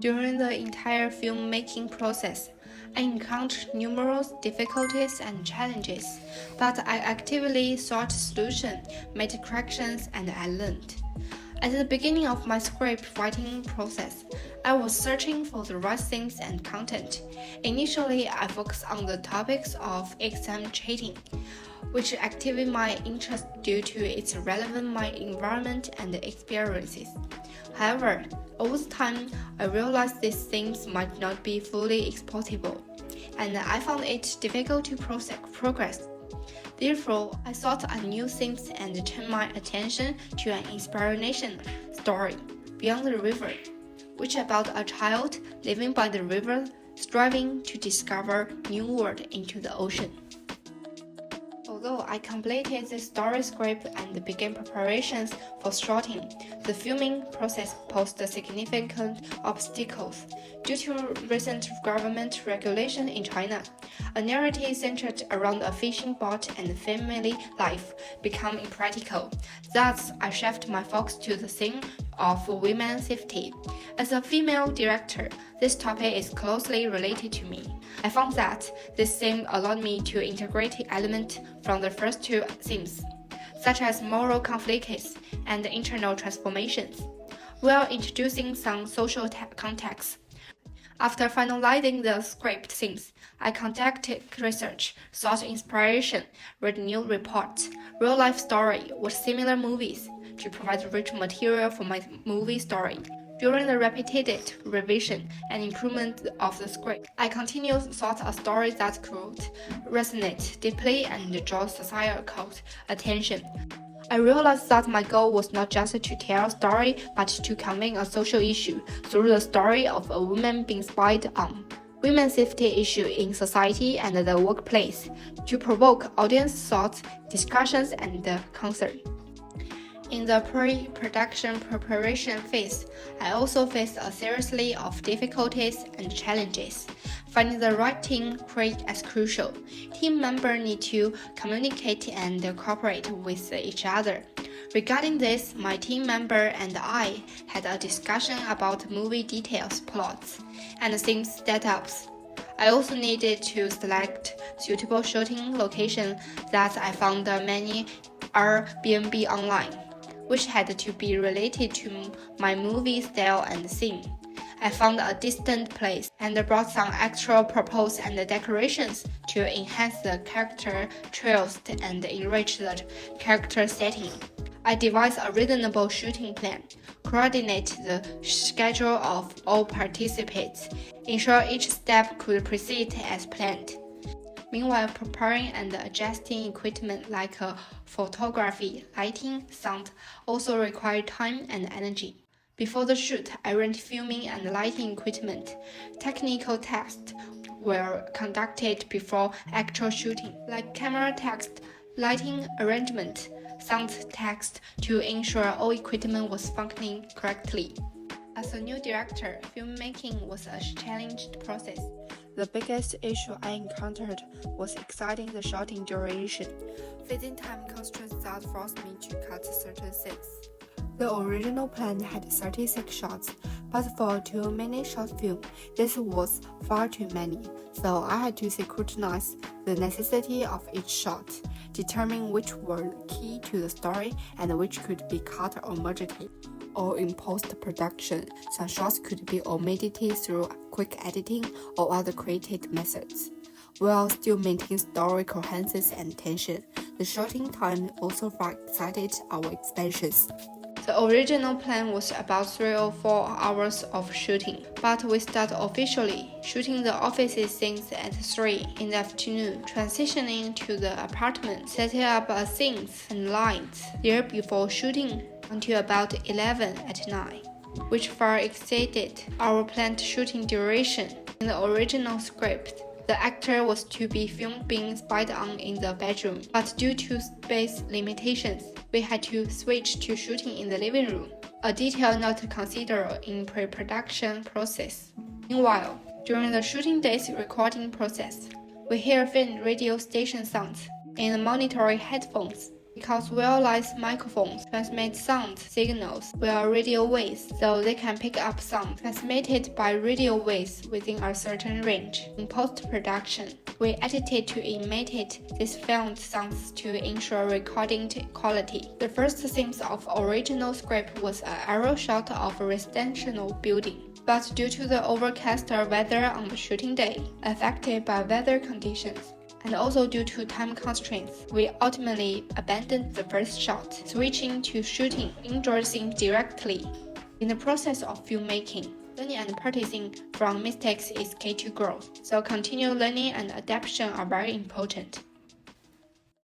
During the entire filmmaking process, I encountered numerous difficulties and challenges, but I actively sought solutions, made corrections, and I learned. At the beginning of my script writing process, I was searching for the right themes and content. Initially, I focused on the topics of exam cheating, which activated my interest due to its relevant my environment and experiences. However, over time, I realized these themes might not be fully exportable, and I found it difficult to progress. Therefore, I sought a new themes and turned my attention to an inspiration story, Beyond the River, which is about a child living by the river striving to discover new world into the ocean. Although I completed the story script and began preparations for shooting, the filming process posed significant obstacles. Due to recent government regulation in China, a narrative centered around a fishing boat and family life became impractical. Thus, I shifted my focus to the theme of women's safety. As a female director, this topic is closely related to me. I found that this theme allowed me to integrate elements from the first two themes, such as moral conflicts and internal transformations, while introducing some social context. After finalizing the script themes, I conducted research, sought inspiration, read new reports, real-life stories with similar movies to provide rich material for my movie story. During the repeated revision and improvement of the script, I continued sought a story that could resonate deeply and draw societal attention. I realized that my goal was not just to tell a story, but to convey a social issue through the story of a woman being spied on. Women's safety issue in society and the workplace, to provoke audience thoughts, discussions, and concern. In the pre-production preparation phase, I also faced a series of difficulties and challenges. Finding the right team is crucial. Team members need to communicate and cooperate with each other. Regarding this, my team member and I had a discussion about movie details, plots, and theme setups. I also needed to select suitable shooting locations that I found many Airbnb online, which had to be related to my movie style and theme. I found a distant place and brought some extra props and decorations to enhance the character trails and enrich the character setting. I devised a reasonable shooting plan, coordinate the schedule of all participants, ensure each step could proceed as planned. Meanwhile, preparing and adjusting equipment like photography, lighting, sound also required time and energy. Before the shoot, I rented filming and lighting equipment. Technical tests were conducted before actual shooting, like camera test, lighting arrangement, sound test to ensure all equipment was functioning correctly. As a new director, filmmaking was a challenged process. The biggest issue I encountered was exceeding the shooting duration, facing time constraints that forced me to cut certain scenes. The original plan had 36 shots, but for a 2-minute short film, this was far too many, so I had to scrutinize the necessity of each shot, determine which were key to the story and which could be cut or merged. Or in post-production, some shots could be omitted through quick editing or other creative methods. While still maintaining story coherence and tension, the shooting time also far exceeded our expectations. The original plan was about 3 or 4 hours of shooting, but we started officially shooting the office scenes at 3 in the afternoon, transitioning to the apartment, setting up scenes and lights there before shooting until about 11 at night, which far exceeded our planned shooting duration. In the original script, the actor was to be filmed being spied on in the bedroom, but due to space limitations, we had to switch to shooting in the living room, a detail not considered in pre-production process. Meanwhile, during the shooting day's recording process, we hear faint radio station sounds in the monitoring headphones. because wireless microphones transmit sound signals via radio waves, so they can pick up sound transmitted by radio waves within a certain range. In post-production, we edited to imitate these filmed sounds to ensure recording quality. The first scenes of original script was an aerial shot of a residential building. But due to the overcast weather on the shooting day, affected by weather conditions, and also due to time constraints, we ultimately abandoned the first shot, switching to shooting indoor scenes directly. In the process of filmmaking, learning and practicing from mistakes is key to growth, so continual learning and adaptation are very important.